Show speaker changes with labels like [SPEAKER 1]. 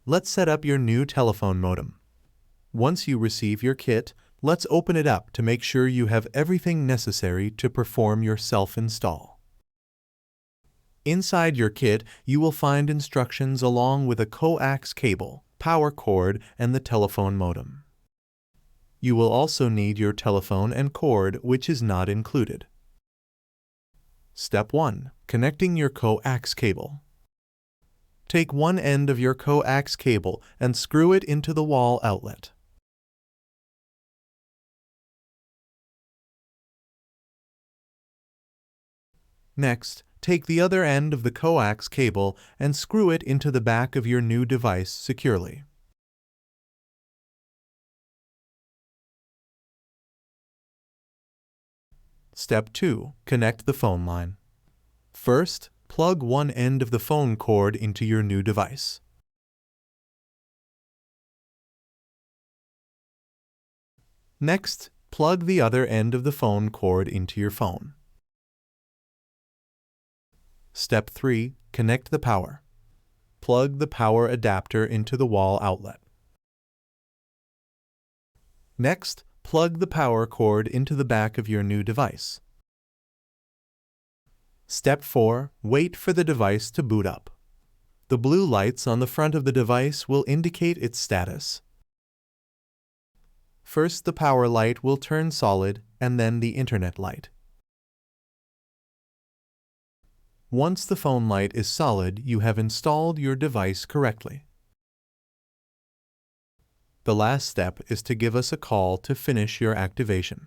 [SPEAKER 1] let's set up your new telephone modem. Once you receive your kit, let's open it up to make sure you have everything necessary to perform your self-install. Inside your kit, you will find instructions along with a coax cable, power cord, and the telephone modem. You will also need your telephone and cord, which is not included. Step 1. Connecting your coax cable. Take one end of your coax cable and screw it into the wall outlet. Next, take the other end of the coax cable and screw it into the back of your new device securely. Step 2. Connect the phone line. First, plug one end of the phone cord into your new device. Next, plug the other end of the phone cord into your phone. Step 3. Connect the power. Plug the power adapter into the wall outlet. Next, plug the power cord into the back of your new device. Step 4. Wait for the device to boot up. The blue lights on the front of the device will indicate its status. First, the power light will turn solid, and then the internet light. Once the phone light is solid, you have installed your device correctly. The last step is to give us a call to finish your activation.